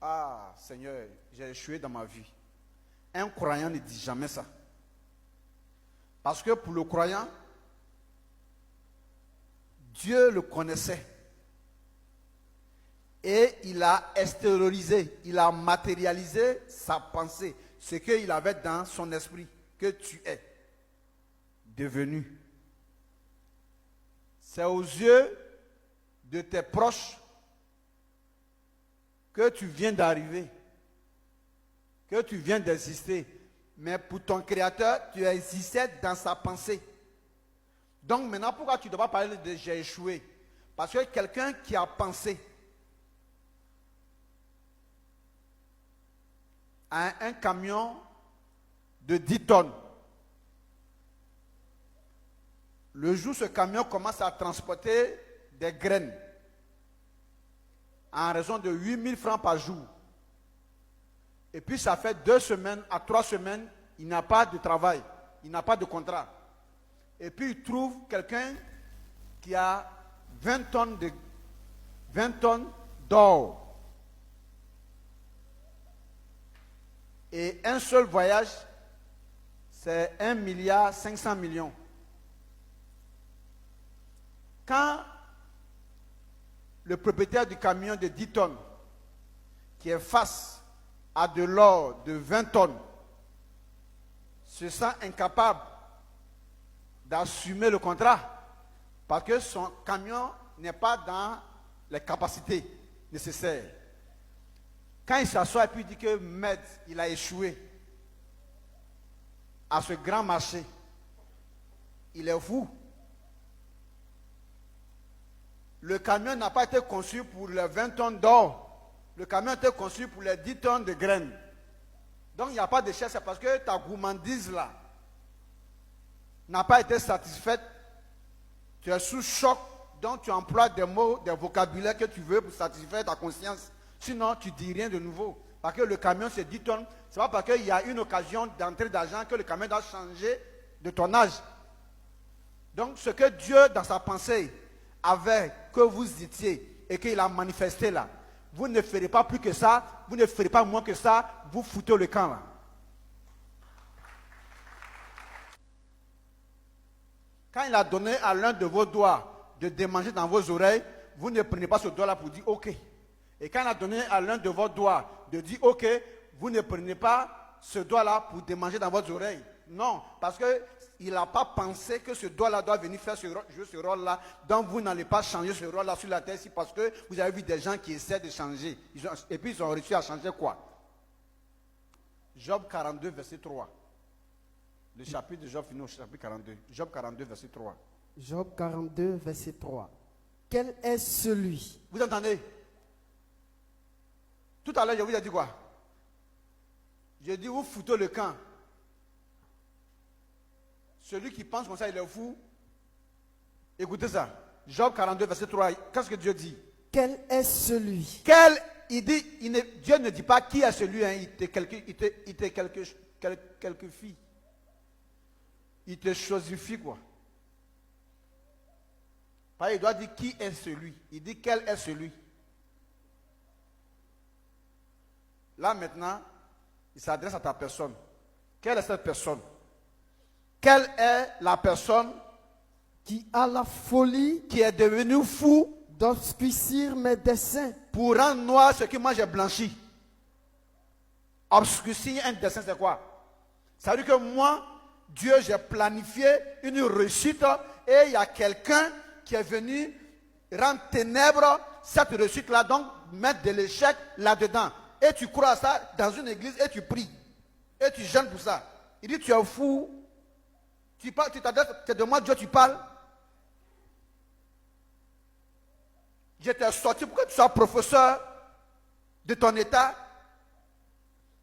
Ah, Seigneur, j'ai échoué dans ma vie. Un croyant ne dit jamais ça. Parce que pour le croyant, Dieu le connaissait. Et il a extériorisé, il a matérialisé sa pensée, ce qu'il avait dans son esprit, que tu es devenu. C'est aux yeux de tes proches que tu viens d'arriver, que tu viens d'exister. Mais pour ton Créateur, tu existais dans sa pensée. Donc maintenant, pourquoi tu ne dois pas parler de j'ai échoué? Parce que quelqu'un qui a pensé à un camion de 10 tonnes. Le jour où ce camion commence à transporter des graines en raison de 8 000 francs par jour. Et puis ça fait 2 semaines à 3 semaines, il n'a pas de travail, il n'a pas de contrat. Et puis il trouve quelqu'un qui a 20 tonnes d'or. Et un seul voyage, c'est 1,5 milliard. Quand le propriétaire du camion de 10 tonnes, qui est face à de l'or de 20 tonnes, se sent incapable d'assumer le contrat, parce que son camion n'est pas dans les capacités nécessaires. Quand il s'assoit et puis dit que maître, il a échoué à ce grand marché, il est fou. Le camion n'a pas été conçu pour les 20 tonnes d'or. Le camion a été conçu pour les 10 tonnes de graines. Donc il n'y a pas de cherche, c'est parce que ta gourmandise là n'a pas été satisfaite. Tu es sous choc, donc tu emploies des mots, des vocabulaires que tu veux pour satisfaire ta conscience. Sinon, tu ne dis rien de nouveau. Parce que le camion, c'est 10 tonnes. Ce n'est pas parce qu'il y a une occasion d'entrée d'argent que le camion doit changer de tonnage. Donc, ce que Dieu, dans sa pensée, avait que vous étiez et qu'il a manifesté là, vous ne ferez pas plus que ça, vous ne ferez pas moins que ça, vous foutez le camp là. Quand il a donné à l'un de vos doigts de démanger dans vos oreilles, vous ne prenez pas ce doigt-là pour dire OK. Et quand il a donné à l'un de vos doigts de dire OK, vous ne prenez pas ce doigt-là pour démanger dans vos oreilles. Non, parce qu'il n'a pas pensé que ce doigt-là doit venir faire jouer ce rôle-là. Donc vous n'allez pas changer ce rôle-là sur la terre ici parce que vous avez vu des gens qui essaient de changer. Et puis ils ont réussi à changer quoi? Job 42, verset 3. Le chapitre de Job finit au chapitre 42. Job 42, verset 3. Job 42, verset 3. Quel est celui? Vous entendez? Tout à l'heure, je vous ai dit quoi? J'ai dit, vous foutez le camp. Celui qui pense comme ça, il est fou. Écoutez ça. Job 42, verset 3. Qu'est-ce que Dieu dit? Quel est celui? Il dit, Dieu ne dit pas qui est celui, hein, il te quelque fille. Il te chosifie quoi. Il doit dire qui est celui. Il dit quel est celui. Là maintenant, il s'adresse à ta personne. Quelle est cette personne? Quelle est la personne qui a la folie qui est devenue fou d'obscurcir mes desseins pour rendre noir ce que moi j'ai blanchi? Obscurcir un dessin, c'est quoi? Ça veut dire que moi, Dieu, j'ai planifié une réussite et il y a quelqu'un qui est venu rendre ténèbres cette réussite-là, donc mettre de l'échec là-dedans. Et tu crois à ça dans une église et tu pries. Et tu jeûnes pour ça. Il dit, tu es fou. Tu parles, tu t'adresses, c'est de moi Dieu tu parles. Je t'ai sorti pour que tu sois professeur de ton état.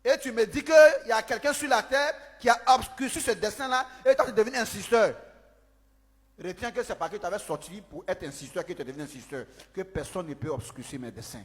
Et tu me dis qu'il y a quelqu'un sur la terre qui a obscurci ce dessin-là et toi tu es devenu insisteur. Retiens que c'est parce que tu avais sorti pour être insisteur que tu es devenu insisteur. Que personne ne peut obscurcir mes dessins.